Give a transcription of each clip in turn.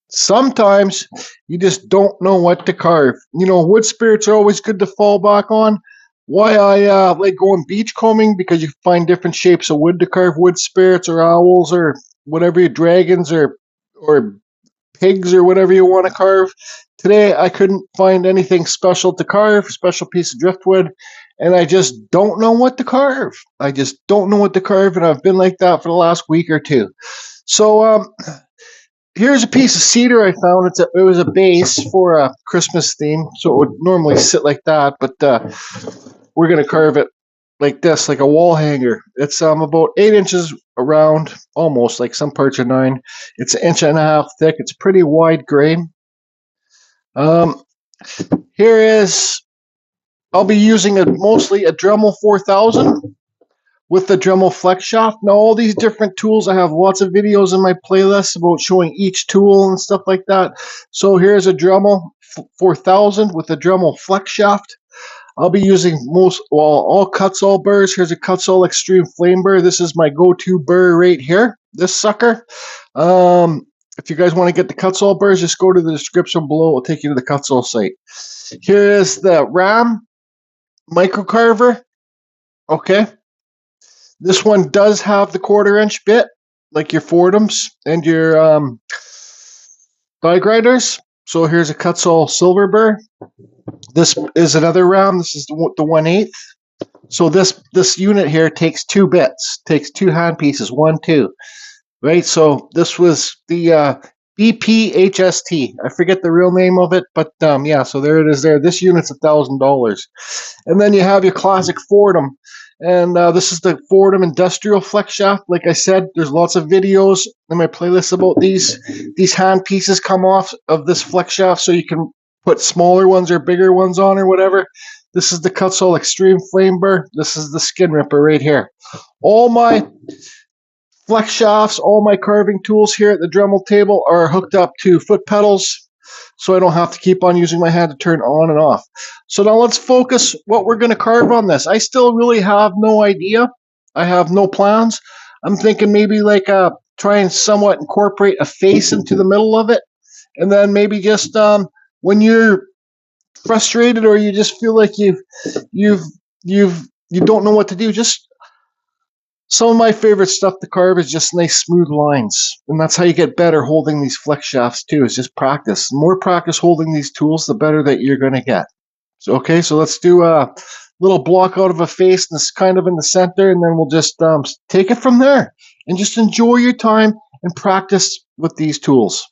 Sometimes you just don't know what to carve. You know, wood spirits are always good to fall back on. Why I like going beachcombing, because you find different shapes of wood to carve wood spirits or owls or whatever your dragons or pigs or whatever you want to carve. Today I couldn't find anything special to carve, special piece of driftwood, and I just don't know what to carve. I just don't know what to carve, and I've been like that for the last week or two. So here's a piece of cedar I found. It was a base for a Christmas theme, so it would normally sit like that, but we're gonna carve it like this, like a wall hanger. It's about 8 inches around, almost, like some parts are 9. It's an inch and a half thick. It's pretty wide grain. Um, here is, I'll be using mostly a Dremel 4000 with the Dremel flex shaft. Now all these different tools, I have lots of videos in my playlist about showing each tool and stuff like that. So here's a Dremel 4000 with a Dremel flex shaft. I'll be using all Kutzall burs. Here's a Kutzall Extreme Flame Burr. This is my go-to burr right here, this sucker. If you guys want to get the Kutzall burs, just go to the description below. It'll take you to the Kutzall site. Here is the Ram microcarver. Okay. This one does have the 1/4-inch bit, like your Foredoms and your die grinders. So here's a Kutzall silver burr. This is another Ram. This is the 1/8. So this unit here takes 2 bits, takes 2 hand pieces, 1, 2. Right. So this was the BPHST. I forget the real name of it, but yeah. So there it is. There. This unit's $1,000, and then you have your classic Foredom. And this is the Foredom Industrial Flex Shaft. Like I said, there's lots of videos in my playlist about these. These hand pieces come off of this flex shaft, so you can put smaller ones or bigger ones on or whatever. This is the Kutzall Extreme Flame Burr. This is the Skin Ripper right here. All my flex shafts, all my carving tools here at the Dremel table are hooked up to foot pedals, so I don't have to keep on using my hand to turn on and off. So now let's focus what we're going to carve on this. I still really have no idea. I have no plans. I'm thinking maybe like try and somewhat incorporate a face into the middle of it, and then maybe just when you're frustrated or you just feel like you don't know what to do, just some of my favorite stuff to carve is just nice smooth lines, and that's how you get better holding these flex shafts too, is just practice. The more practice holding these tools, the better that you're going to get. So, okay, so let's do a little block out of a face that's kind of in the center, and then we'll just take it from there and just enjoy your time and practice with these tools.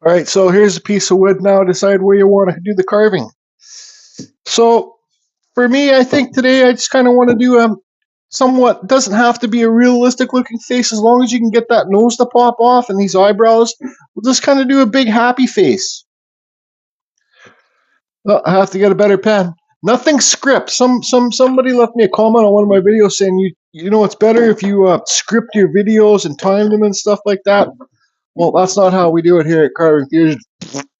All right, so here's a piece of wood. Now decide where you want to do the carving. So for me, I think today I just kind of want to do somewhat, doesn't have to be a realistic looking face, as long as you can get that nose to pop off and these eyebrows. We'll just kind of do a big happy face. Oh, I have to get a better pen. Nothing script. Somebody left me a comment on one of my videos saying you know it's better if you script your videos and time them and stuff like that. Well, that's not how we do it here at Carving Fusion.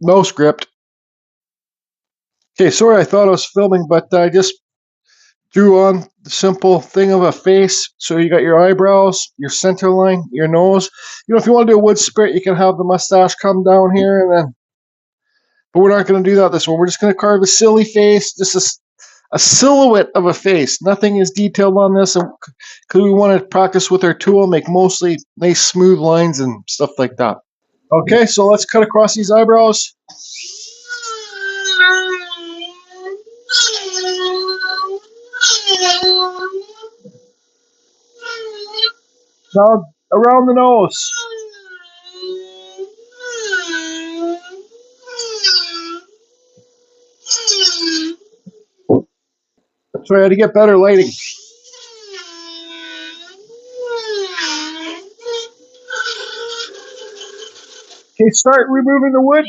No script. Okay, sorry, I thought I was filming, but I just drew on the simple thing of a face. So you got your eyebrows, your center line, your nose. You know, if you want to do a wood spirit, you can have the mustache come down here, and then. But we're not going to do that this one. We're just going to carve a silly face, just a silhouette of a face. Nothing is detailed on this, because we want to practice with our tool, make mostly nice smooth lines and stuff like that. Okay, so let's cut across these eyebrows. Now around the nose. Sorry, I had to get better lighting. Okay, start removing the wood.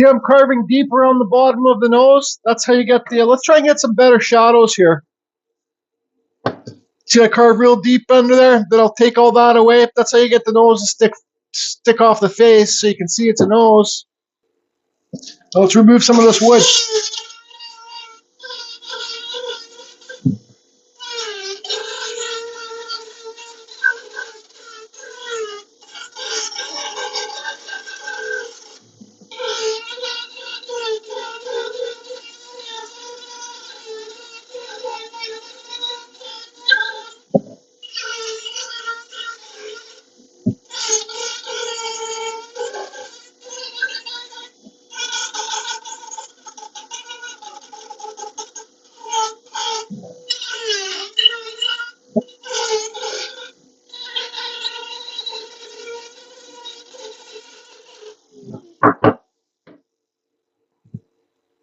See, I'm carving deep around the bottom of the nose. That's how you get the, let's try and get some better shadows here. See, I carve real deep under there, then I'll take all that away. That's how you get the nose to stick off the face so you can see it's a nose. Now let's remove some of this wood.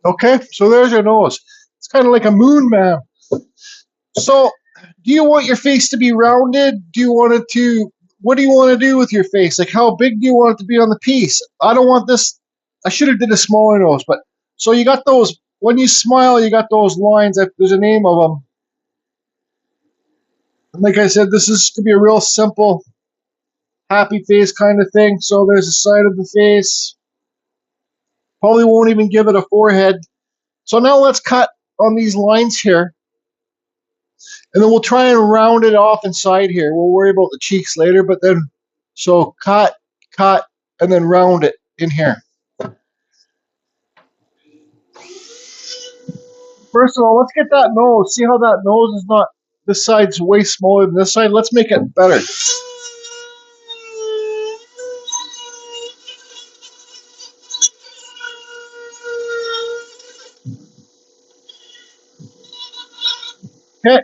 Okay, so there's your nose. It's kind of like a moon man. So, do you want your face to be rounded? Do you want it to, what do you want to do with your face? Like, how big do you want it to be on the piece? I don't want this, I should have did a smaller nose, but, so you got those, when you smile, you got those lines, there's a name of them. And like I said, this is going to be a real simple, happy face kind of thing. So there's the side of the face. Probably won't even give it a forehead. So now let's cut on these lines here. And then we'll try and round it off inside here. We'll worry about the cheeks later, but then, so cut, and then round it in here. First of all, let's get that nose. See how that nose is not, this side's way smaller than this side. Let's make it better. Okay.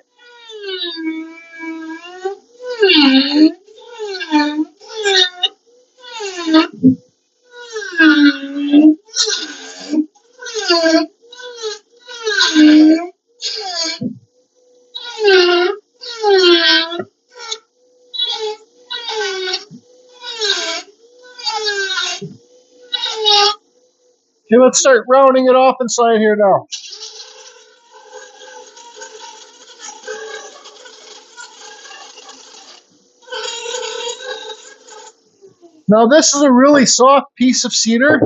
Okay, let's start rounding it off inside here now. Now this is a really soft piece of cedar,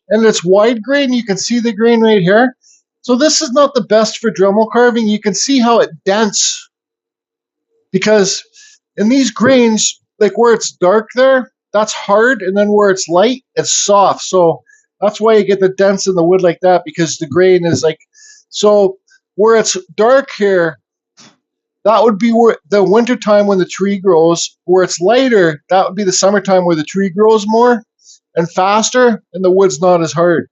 and it's wide grain. You can see the grain right here. So this is not the best for Dremel carving. You can see how it dents, because in these grains, like where it's dark there, that's hard, and then where it's light, it's soft. So that's why you get the dents in the wood like that, because the grain is like, so where it's dark here, that would be where the winter time when the tree grows. Where it's lighter, that would be the summertime where the tree grows more and faster, and the wood's not as hard.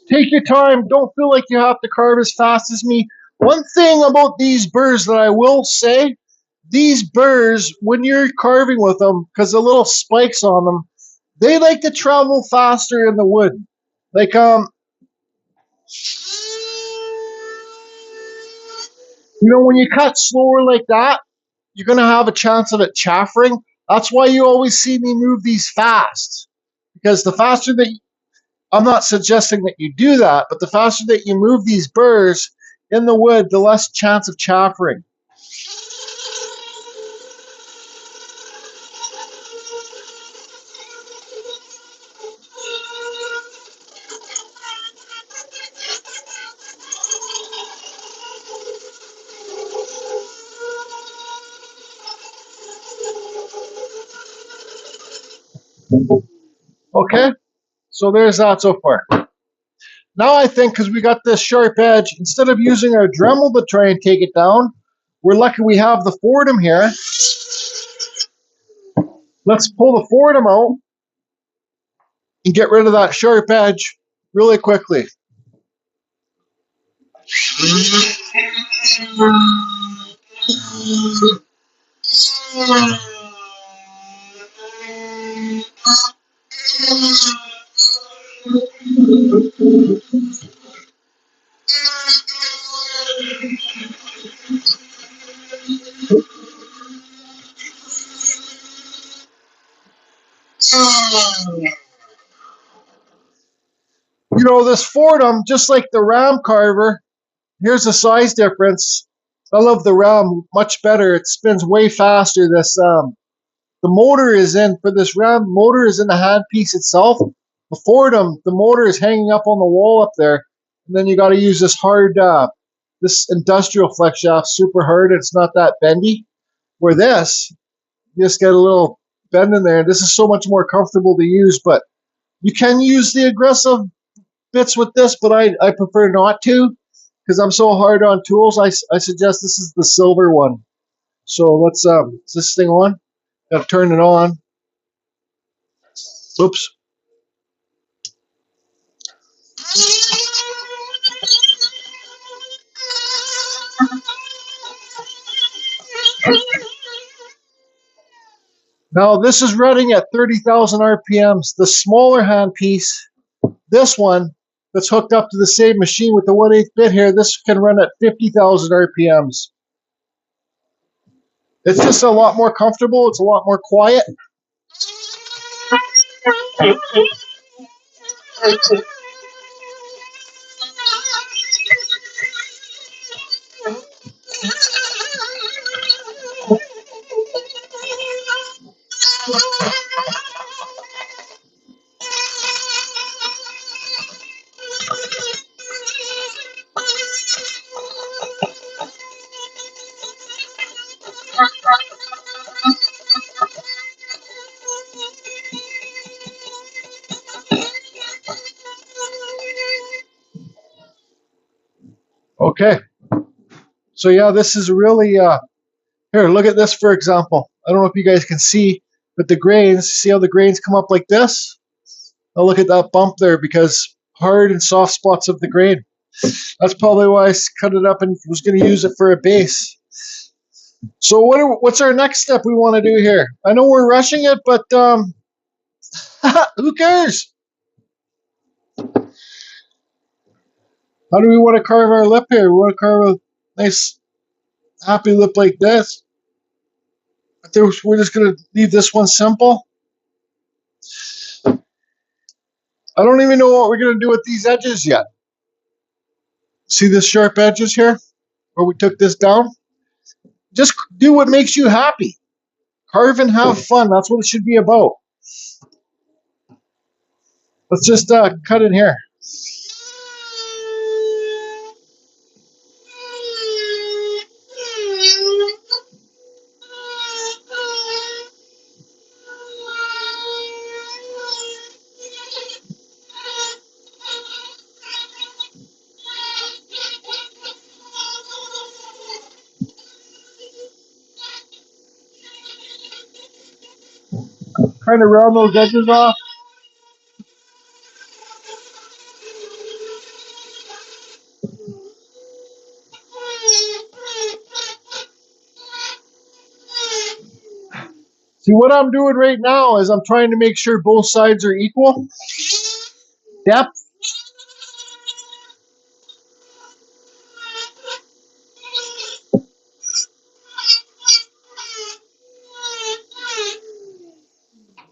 Take your time. Don't feel like you have to carve as fast as me. One thing about these burs that I will say, these burs, when you're carving with them, because the little spikes on them, they like to travel faster in the wood. Like, when you cut slower like that, you're going to have a chance of it chaffering. That's why you always see me move these fast. Because the faster that, I'm not suggesting that you do that, but the faster that you move these burs in the wood, the less chance of chaffering. Okay, so there's that so far. Now I think, because we got this sharp edge, instead of using our Dremel to try and take it down, We're lucky we have the Foredom here. Let's pull the Foredom out and get rid of that sharp edge really quickly. You know, this Foredom, just like the Ram carver, here's the size difference. I love the Ram much better. It spins way faster. The motor is in, for this Ram, motor is in the handpiece itself. The Foredom, the motor is hanging up on the wall up there. And then you got to use this hard, this industrial flex shaft, super hard. It's not that bendy. Where this, you just get a little bend in there. This is so much more comfortable to use, but you can use the aggressive bits with this, but I prefer not to because I'm so hard on tools. I suggest this is the silver one. So let's, is this thing on? Got to turn it on. Oops. Now this is running at 30,000 RPMs. The smaller handpiece, this one that's hooked up to the same machine with the 1/8 bit here, this can run at 50,000 RPMs. It's just a lot more comfortable. It's a lot more quiet. Okay. So yeah, this is really, here, look at this for example. I don't know if you guys can see, but the grains, see how the grains come up like this? Now look at that bump there because hard and soft spots of the grain. That's probably why I cut it up and was going to use it for a base. So what's our next step we want to do here? I know we're rushing it, but who cares? How do we want to carve our lip here? We want to carve a nice, happy lip like this. We're just going to leave this one simple. I don't even know what we're going to do with these edges yet. See the sharp edges here? Where we took this down? Just do what makes you happy. Carve and have fun. That's what it should be about. Let's just cut in here. Kind of round those edges off. See, what I'm doing right now is I'm trying to make sure both sides are equal. Depth.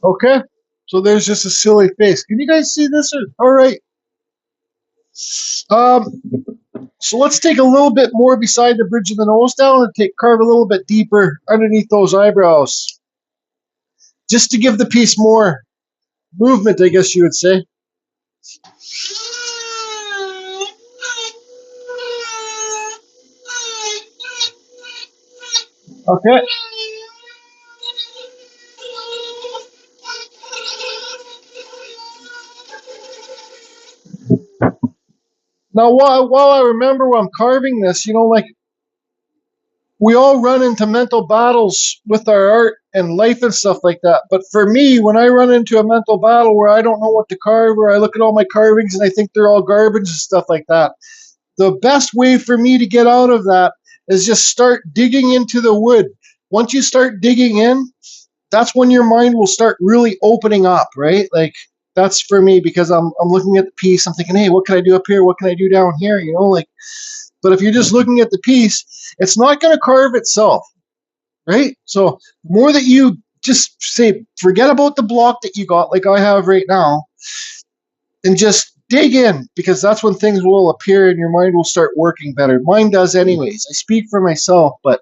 Okay. So there's just a silly face. Can you guys see this? All right. So let's take a little bit more beside the bridge of the nose down and carve a little bit deeper underneath those eyebrows. Just to give the piece more movement, I guess you would say. Okay. Now, while I remember when I'm carving this, you know, like we all run into mental battles with our art and life and stuff like that. But for me, when I run into a mental battle where I don't know what to carve, or I look at all my carvings and I think they're all garbage and stuff like that, the best way for me to get out of that is just start digging into the wood. Once you start digging in, that's when your mind will start really opening up, right? Like that's for me, because I'm looking at the piece, I'm thinking, hey, what can I do up here? What can I do down here? You know, like, but if you're just looking at the piece, it's not going to carve itself, right? So the more that you just say, forget about the block that you got, like I have right now, and just dig in, because that's when things will appear and your mind will start working better. Mine does anyways. I speak for myself, but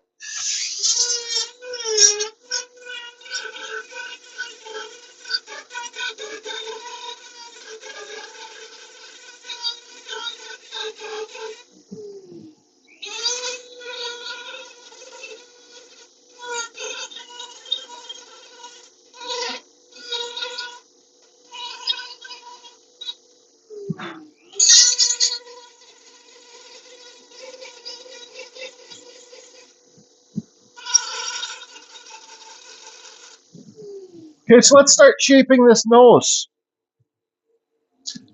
okay, so let's start shaping this nose.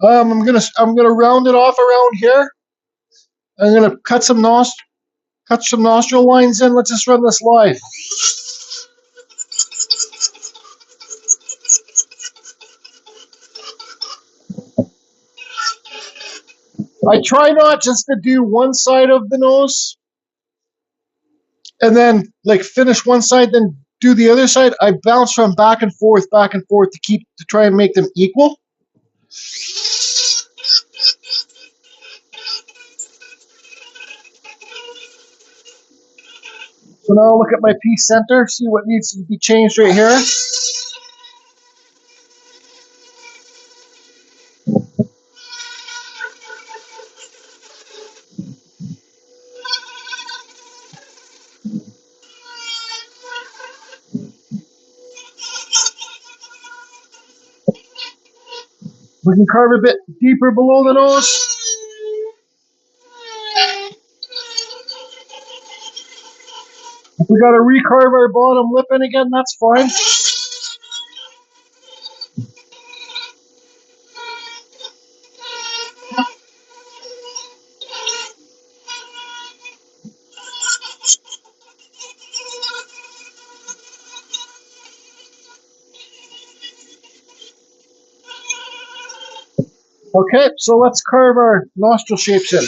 I'm gonna round it off around here. I'm gonna cut some nostril lines in. Let's just run this live. I try not just to do one side of the nose and then like finish one side, then do the other side. I bounce from back and forth to try and make them equal. So now I'll look at my piece center, see what needs to be changed right here. We can carve a bit deeper below the nose. If we got to recarve our bottom lip in again, that's fine. Okay, so let's carve our nostril shapes in.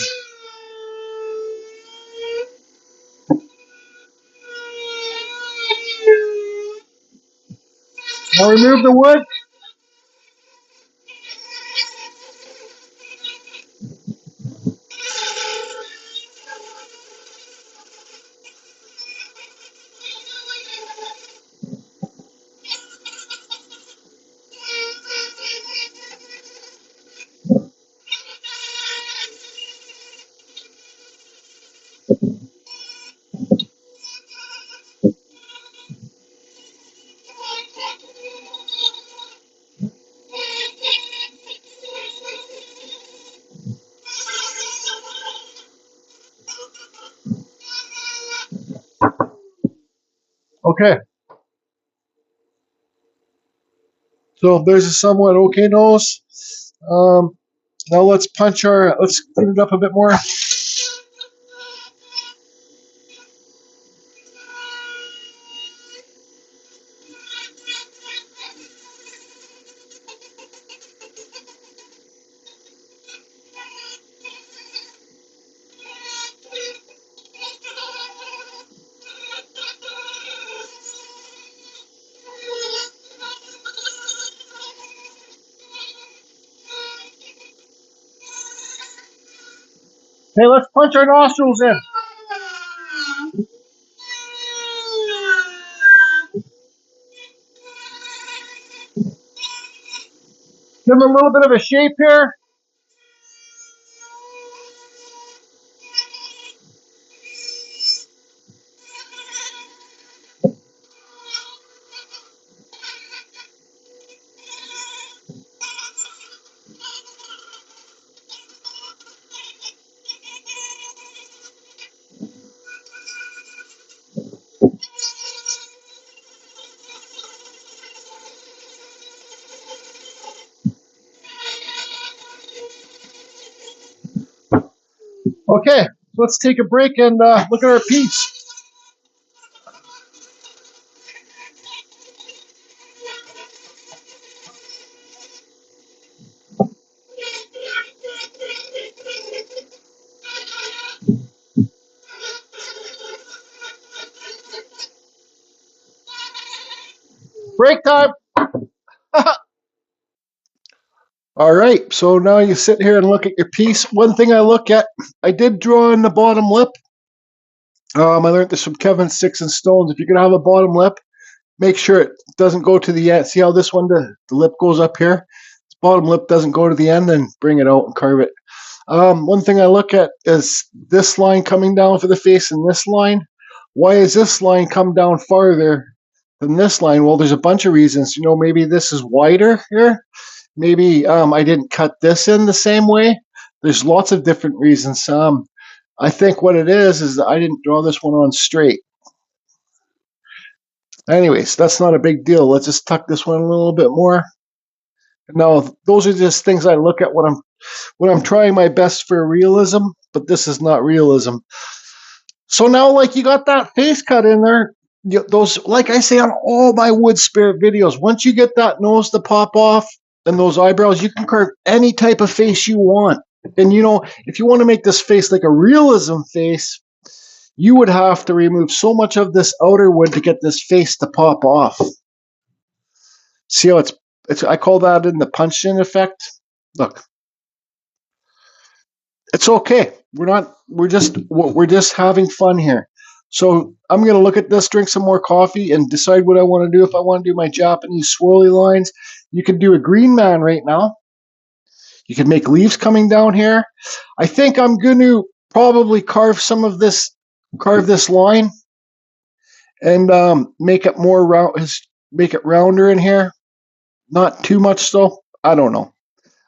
Now remove the wood. Okay, so there's a somewhat okay nose. Now let's let's clean it up a bit more. Okay, let's punch our nostrils in. Give them a little bit of a shape here. Okay, let's take a break and look at our piece. Break time. All right, so now you sit here and look at your piece. One thing I look at, I did draw in the bottom lip. I learned this from Kevin Sticks and Stones. If you're gonna have a bottom lip, make sure it doesn't go to the end. See how this one, the lip goes up here? This bottom lip doesn't go to the end, and bring it out and carve it. One thing I look at is this line coming down for the face and this line. Why is this line come down farther than this line? Well, there's a bunch of reasons. You know, maybe this is wider here. Maybe I didn't cut this in the same way. There's lots of different reasons. I think what it is that I didn't draw this one on straight. Anyways, that's not a big deal. Let's just tuck this one a little bit more. Now, those are just things I look at when I'm trying my best for realism, but this is not realism. So now, like, you got that face cut in there. Those, like I say on all my wood spirit videos, once you get that nose to pop off and those eyebrows, you can carve any type of face you want. And you know, if you want to make this face like a realism face, you would have to remove so much of this outer wood to get this face to pop off. See how it's I call that in the punch-in effect. Look, it's okay. We're just having fun here. So I'm gonna look at this, drink some more coffee, and decide what I want to do. If I want to do my Japanese swirly lines, you can do a green man right now. You can make leaves coming down here. I think I'm going to probably carve this line, and make it more round, make it rounder in here. Not too much though. I don't know.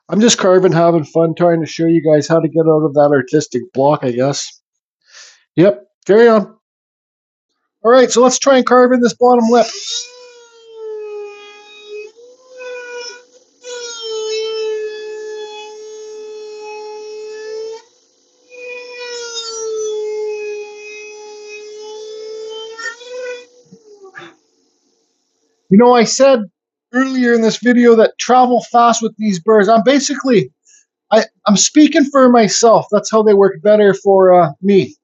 I'm just carving, having fun, trying to show you guys how to get out of that artistic block, I guess. Yep, carry on. All right, so let's try and carve in this bottom lip. You know, I said earlier in this video that travel fast with these burrs. I'm speaking for myself. That's how they work better for me.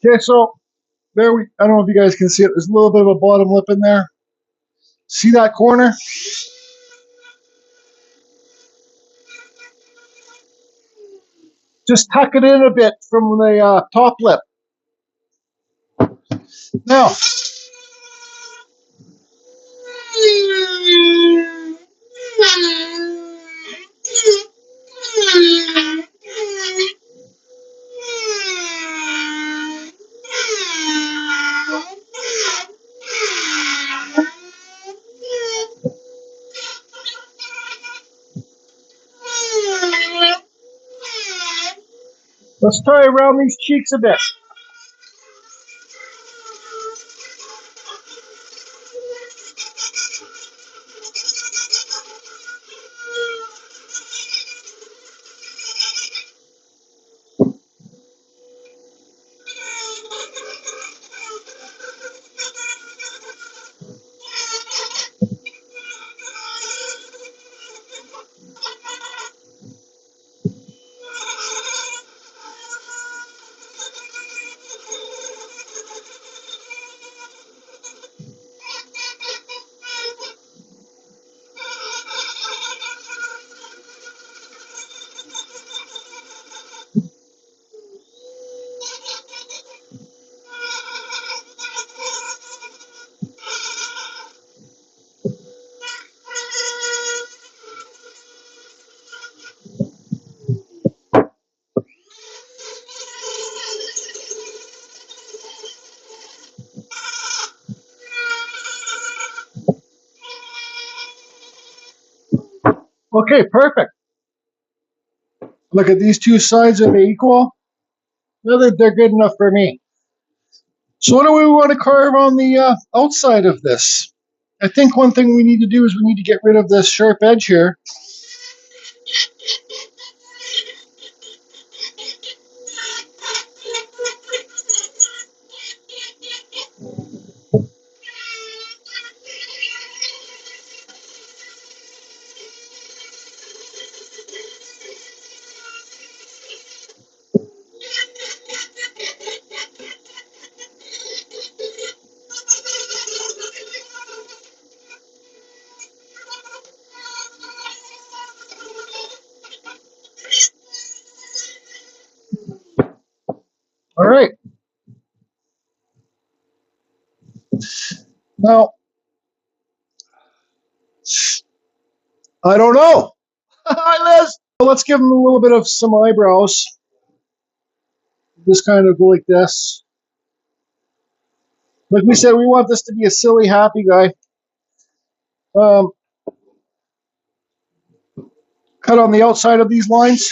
Okay, so I don't know if you guys can see it. There's a little bit of a bottom lip in there. See that corner? Just tuck it in a bit from the top lip. Now, let's try around these cheeks a bit. Okay, perfect. Look at these two sides, are they equal? They're good enough for me. So what do we want to carve on the outside of this? I think one thing we need to do is we need to get rid of this sharp edge here. All right. Now, I don't know. Hi, Liz. So let's give him a little bit of some eyebrows. Just kind of go like this. Like we said, we want this to be a silly, happy guy. Cut on the outside of these lines.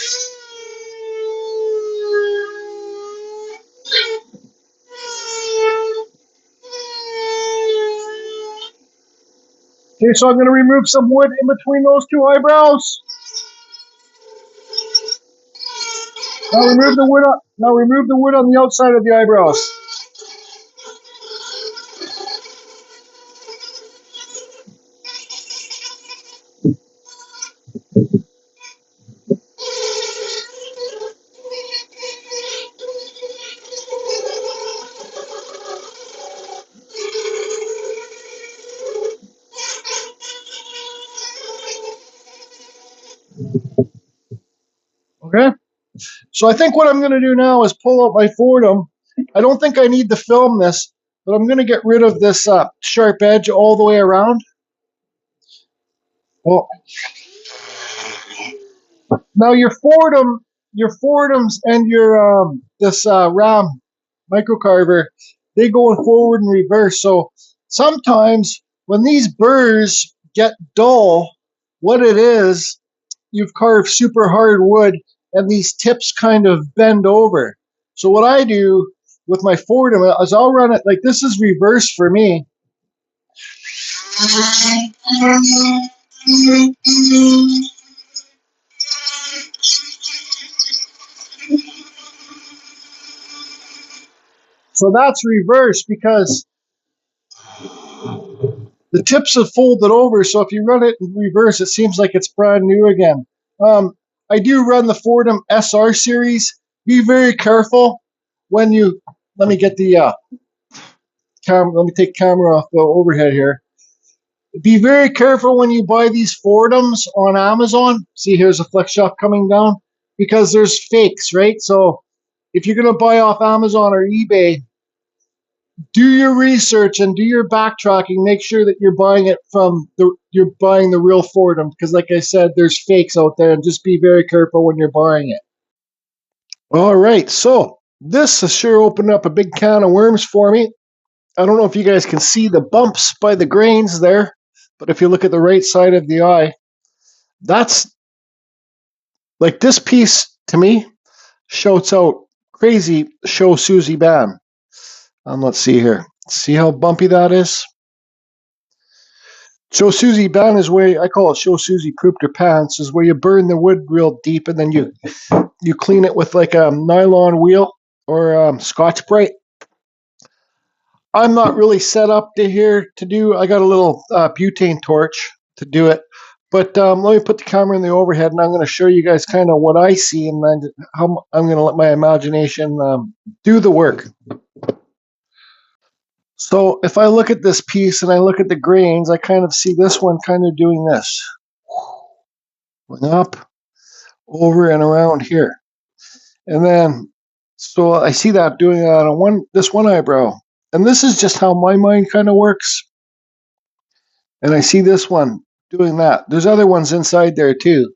Okay, so I'm going to remove some wood in between those two eyebrows. Now remove the wood on the outside of the eyebrows. Okay. So I think what I'm going to do now is pull out my Foredom. I don't think I need to film this, but I'm going to get rid of this sharp edge all the way around. Well, now your Foredoms and your this Ram microcarver, they go in forward and reverse. So sometimes when these burrs get dull, what it is, you've carved super hard wood and these tips kind of bend over. So what I do with my Foredom is I'll run it like this is reverse for me. So that's reverse because the tips have folded over. So if you run it in reverse, it seems like it's brand new again. I do run the Foredom SR series. Be very careful when you, let me get the let me take camera off the overhead here. Be very careful when you buy these Foredoms on Amazon. See, here's a flex shop coming down because there's fakes, right? So if you're going to buy off Amazon or eBay, do your research and do your backtracking. Make sure that you're buying it from you're buying the real Foredom because, like I said, there's fakes out there, and just be very careful when you're buying it. All right, so this has sure opened up a big can of worms for me. I don't know if you guys can see the bumps by the grains there, but if you look at the right side of the eye, that's like this piece to me shouts out crazy Show Susie Ban. Let's see here. See how bumpy that is? Show Susie Ban is where I call it Show Susie pooped her pants, is where you burn the wood real deep and then you clean it with like a nylon wheel or Scotch-Brite. I'm not really set up to here to do. I got a little butane torch to do it, but let me put the camera in the overhead, and I'm going to show you guys kind of what I see, and then how I'm going to let my imagination do the work. So if I look at this piece and I look at the grains, I kind of see this one kind of doing this, going up, over, and around here, and then so I see that doing that on this one eyebrow, and this is just how my mind kind of works. And I see this one doing that. There's other ones inside there too.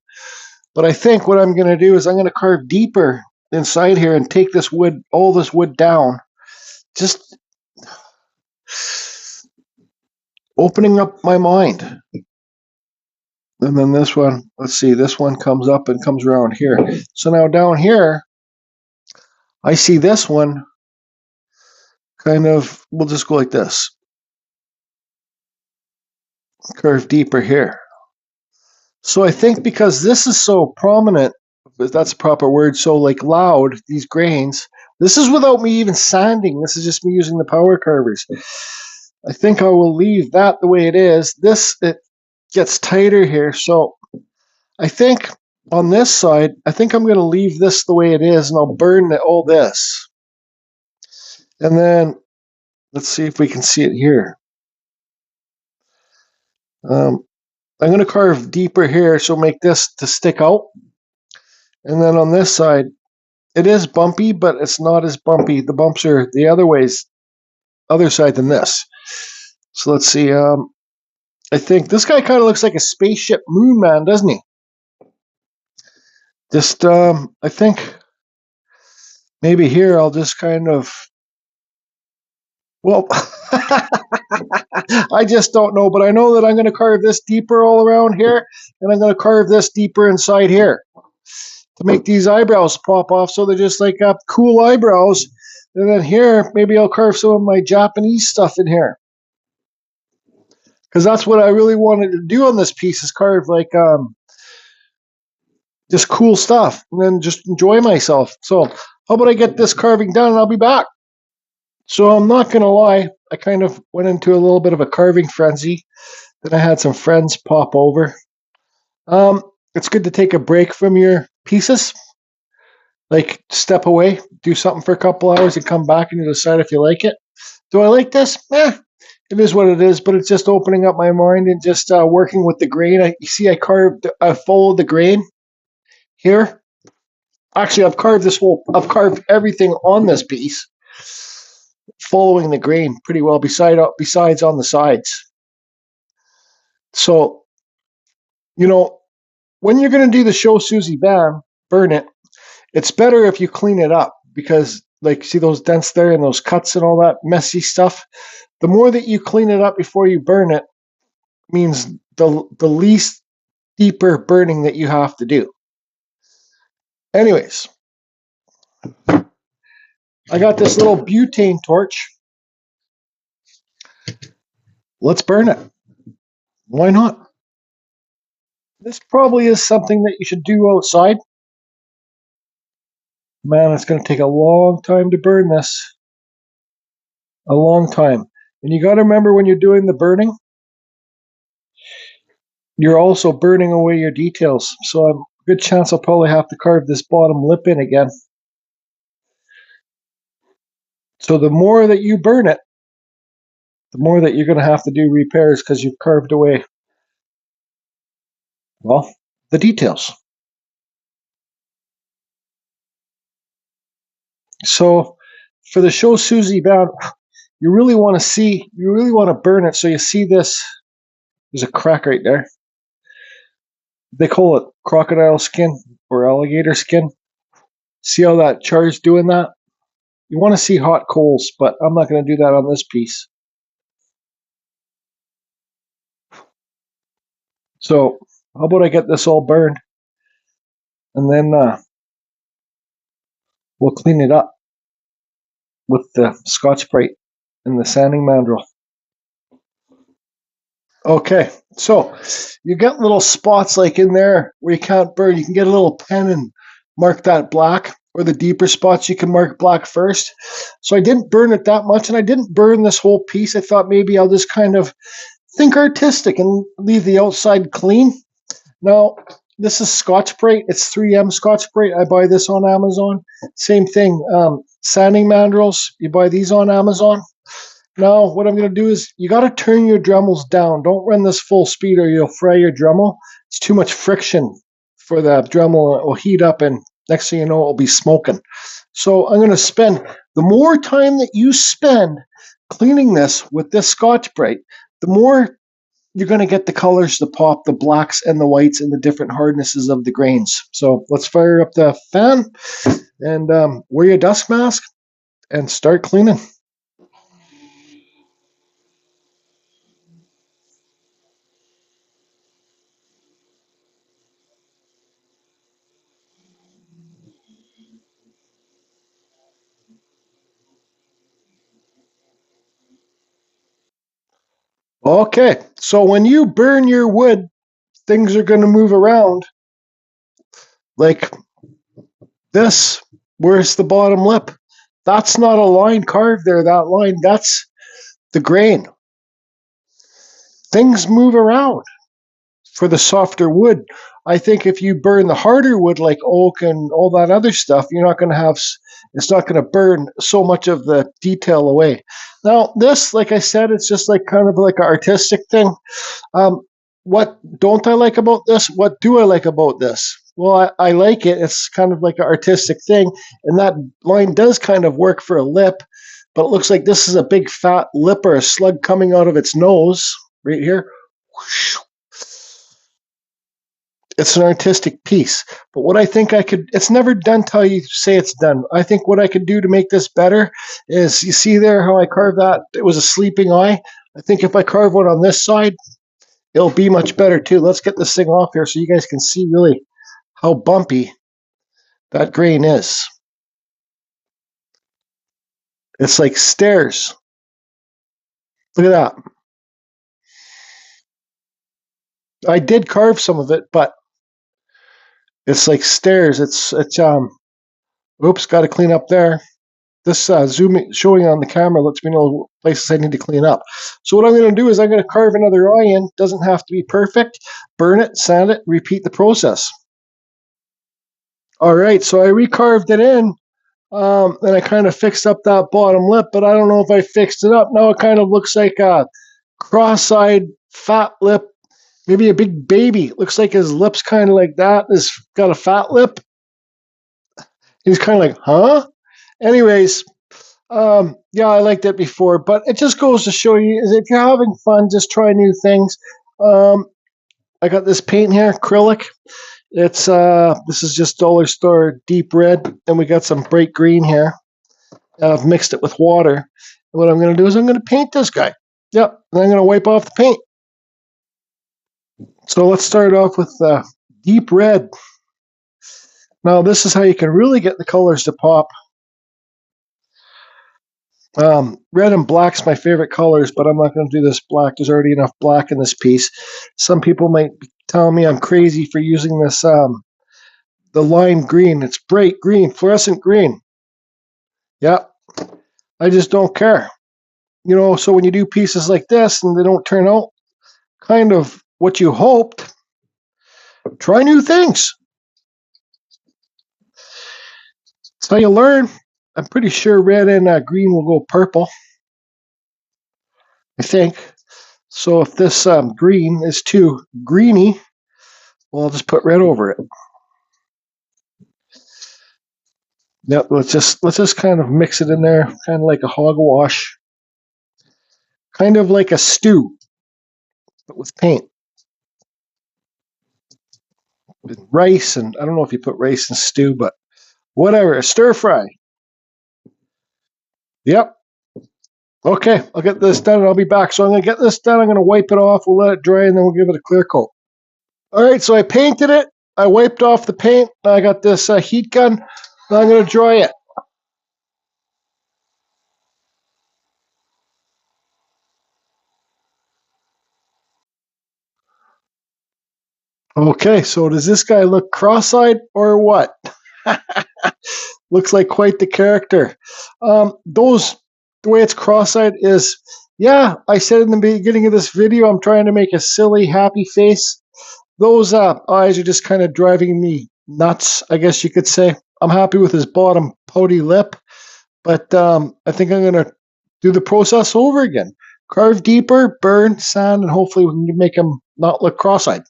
But I think what I'm going to do is I'm going to carve deeper inside here and take this wood, all this wood down. Just opening up my mind. And then this one, let's see, this one comes up and comes around here. So now down here, I see this one kind of, we'll just go like this. Curve deeper here. So I think because this is so prominent, if that's a proper word, so like loud, these grains, this is without me even sanding. This is just me using the power carvers. I think I will leave that the way it is. This, it gets tighter here. So I think on this side, I think I'm going to leave this the way it is, and I'll burn all this. And then let's see if we can see it here. I'm going to carve deeper here, so make this to stick out. And then on this side, it is bumpy, but it's not as bumpy. The bumps are the other side than this. So let's see. I think this guy kind of looks like a spaceship moon man, doesn't he? Just, I think maybe here I'll just kind of, well, I just don't know, but I know that I'm going to carve this deeper all around here, and I'm going to carve this deeper inside here to make these eyebrows pop off so they're just like cool eyebrows. And then here, maybe I'll carve some of my Japanese stuff in here. Because that's what I really wanted to do on this piece, is carve like just cool stuff and then just enjoy myself. So how about I get this carving done and I'll be back. So I'm not going to lie, I kind of went into a little bit of a carving frenzy. Then I had some friends pop over. It's good to take a break from your pieces. Like, step away, do something for a couple hours and come back and you decide if you like it. Do I like this? It is what it is, but it's just opening up my mind and just working with the grain. You see, I followed the grain here. Actually, I've carved everything on this piece, following the grain pretty well, besides on the sides. So, when you're going to do the Show Susie band, burn it, it's better if you clean it up, because, like, see those dents there and those cuts and all that messy stuff? The more that you clean it up before you burn it means the least deeper burning that you have to do. Anyways, I got this little butane torch. Let's burn it. Why not? This probably is something that you should do outside. Man, it's going to take a long time to burn this. A long time. And you got to remember, when you're doing the burning, you're also burning away your details. So a good chance I'll probably have to carve this bottom lip in again. So the more that you burn it, the more that you're going to have to do repairs, because you've carved away, well, the details. So for the Show Susie band, you really want to burn it. So you see this, there's a crack right there. They call it crocodile skin or alligator skin. See how that char's doing that? You want to see hot coals, but I'm not going to do that on this piece. So how about I get this all burned, and then we'll clean it up with the Scotch-Brite and the sanding mandrel. Okay, so you get little spots like in there where you can't burn. You can get a little pen and mark that black, or the deeper spots you can mark black first. So I didn't burn it that much, and I didn't burn this whole piece. I thought maybe I'll just kind of think artistic and leave the outside clean. Now, this is Scotch-Brite. It's 3M Scotch-Brite. I buy this on Amazon. Same thing, sanding mandrels. You buy these on Amazon. Now, what I'm going to do is, you got to turn your Dremels down. Don't run this full speed or you'll fry your Dremel. It's too much friction for the Dremel. It will heat up, and next thing you know, it will be smoking. So I'm going to spend, the more time that you spend cleaning this with this Scotch-Brite, the more you're going to get the colors to pop, the blacks and the whites and the different hardnesses of the grains. So let's fire up the fan and wear your dust mask and start cleaning. Okay, so when you burn your wood, things are going to move around like this. Where's the bottom lip? That's not a line carved there, that line. That's the grain. Things move around for the softer wood. I think if you burn the harder wood like oak and all that other stuff, you're not going to have, it's not going to burn so much of the detail away. Now, this, like I said, it's just like kind of like an artistic thing. Um, what don't I like about this? What do I like about this? Well, I like it. It's kind of like an artistic thing, and that line does kind of work for a lip, but it looks like this is a big fat lip or a slug coming out of its nose right here. It's an artistic piece. But what I think I could, it's never done till you say it's done. I think what I could do to make this better is, you see there how I carved that? It was a sleeping eye. I think if I carve one on this side, it'll be much better too. Let's get this thing off here so you guys can see really how bumpy that grain is. It's like stairs. Look at that. I did carve some of it, but it's like stairs. Oops, got to clean up there. This zooming, showing on the camera lets me know places I need to clean up. So what I'm going to do is I'm going to carve another eye in. Doesn't have to be perfect. Burn it, sand it, repeat the process. All right, so I recarved it in. And I kind of fixed up that bottom lip, but I don't know if I fixed it up. Now it kind of looks like a cross-eyed fat lip, maybe a big baby. It looks like his lip's kind of like that. He's got a fat lip. He's kind of like, huh? Anyways, yeah, I liked it before, but it just goes to show you, is if you're having fun, just try new things. I got this paint here, acrylic. It's this is just dollar store deep red, and we got some bright green here. I've mixed it with water. And what I'm going to do is I'm going to paint this guy. Yep, and I'm going to wipe off the paint. So let's start off with deep red. Now this is how you can really get the colors to pop. Red and black's my favorite colors, but I'm not going to do this black. There's already enough black in this piece. Some people might tell me I'm crazy for using this the lime green. It's bright green, fluorescent green. Yeah, I just don't care. You know, so when you do pieces like this and they don't turn out kind of what you hoped, try new things. That's how you learn. I'm pretty sure red and green will go purple. I think. So if this green is too greeny, well, I'll just put red over it. Yep, let's just kind of mix it in there, kind of like a hogwash, kind of like a stew, but with paint. With rice, and I don't know if you put rice in stew, but whatever, a stir fry. Yep. Okay, I'll get this done and I'll be back. So I'm going to get this done. I'm going to wipe it off. We'll let it dry and then we'll give it a clear coat. All right, so I painted it. I wiped off the paint. I got this heat gun. Now I'm going to dry it. Okay, so does this guy look cross-eyed or what? Looks like quite the character. The way it's cross-eyed is, yeah, I said in the beginning of this video, I'm trying to make a silly, happy face. Those eyes are just kind of driving me nuts, I guess you could say. I'm happy with his bottom pouty lip, but I think I'm going to do the process over again. Carve deeper, burn, sand, and hopefully we can make him not look cross-eyed.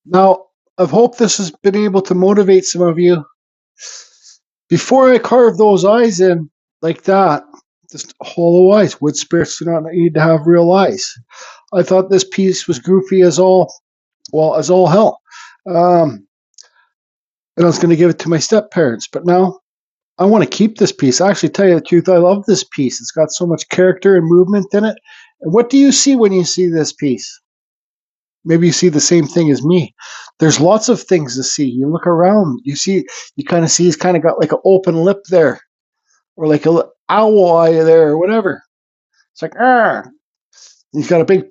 Now, I hope this has been able to motivate some of you. Before I carve those eyes in like that, just hollow eyes. Wood spirits do not need to have real eyes. I thought this piece was goofy as all, well, as all hell. And I was going to give it to my step parents, but now I want to keep this piece. I actually tell you the truth, I love this piece. It's got so much character and movement in it. And what do you see when you see this piece? Maybe you see the same thing as me. There's lots of things to see. You look around, you kind of see he's kind of got like an open lip there, or like a owl eye there, or whatever. It's like, He's got a big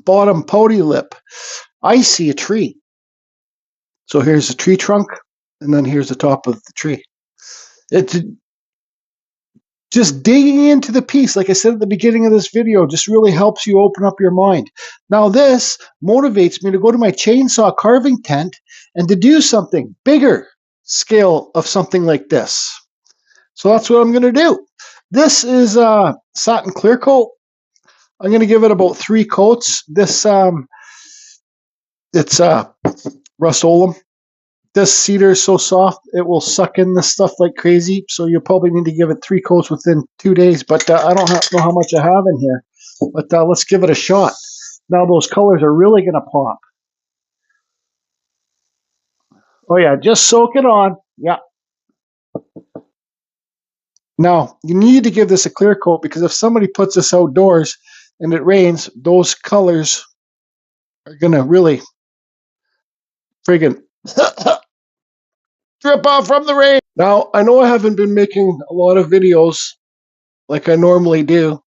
bottom pouty lip. I see a tree. So here's the tree trunk, and then here's the top of the tree. It's just digging into the piece, like I said at the beginning of this video, just really helps you open up your mind. Now this motivates me to go to my chainsaw carving tent and to do something bigger scale of something like this. So that's what I'm going to do. This is satin clear coat. I'm going to give it about 3 coats. This it's Rust-Oleum. This cedar is so soft, it will suck in this stuff like crazy, so you'll probably need to give it 3 coats within 2 days, but I don't know how much I have in here, but let's give it a shot. Now those colors are really going to pop. Oh yeah, just soak it on. Yeah. Now, you need to give this a clear coat, because if somebody puts this outdoors and it rains, those colors are going to really friggin' drip off from the rain. Now, I know I haven't been making a lot of videos like I normally do.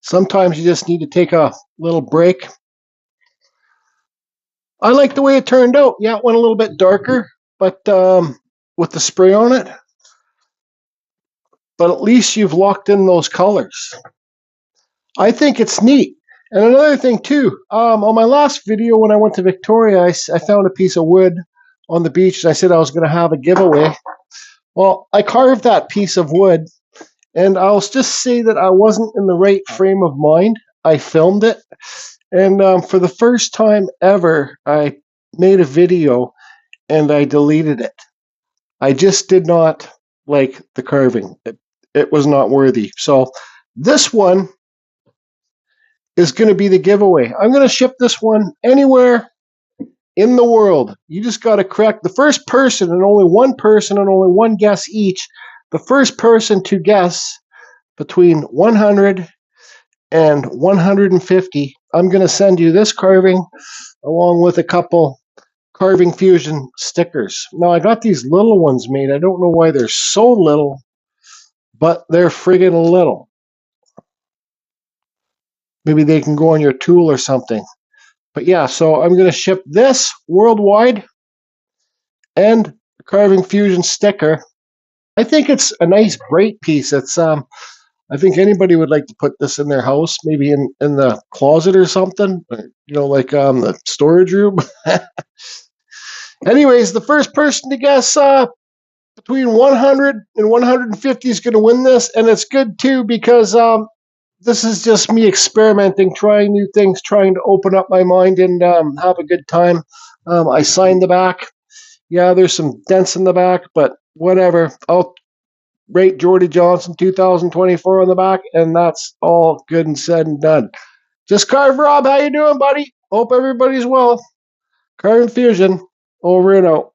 Sometimes you just need to take a little break. I like the way it turned out. Yeah, it went a little bit darker, but with the spray on it. But at least you've locked in those colors. I think it's neat. And another thing too, on my last video when I went to Victoria, I found a piece of wood on the beach, and I said I was going to have a giveaway. Well, I carved that piece of wood, and I'll just say that I wasn't in the right frame of mind. I filmed it, and for the first time ever, I made a video and I deleted it. I just did not like the carving. It was not worthy. So this one is going to be the giveaway. I'm going to ship this one anywhere in the world. You just got to correct the first person, and only one person and only one guess each. The first person to guess between 100 and 150, I'm going to send you this carving along with a couple Carving Fusion stickers. Now, I got these little ones made. I don't know why they're so little, but they're friggin' little. Maybe they can go on your tool or something. But yeah, so I'm going to ship this worldwide and a Carving Fusion sticker. I think it's a nice bright piece. It's I think anybody would like to put this in their house, maybe in the closet or something, you know, like the storage room. Anyways, the first person to guess between 100 and 150 is going to win this, and it's good too, because this is just me experimenting, trying new things, trying to open up my mind and have a good time. I signed the back. Yeah, there's some dents in the back, but whatever. I'll rate Jordy Johnson 2024 on the back, and that's all good and said and done. Just Carve Rob, how you doing, buddy? Hope everybody's well. Carving Fusion, over and out.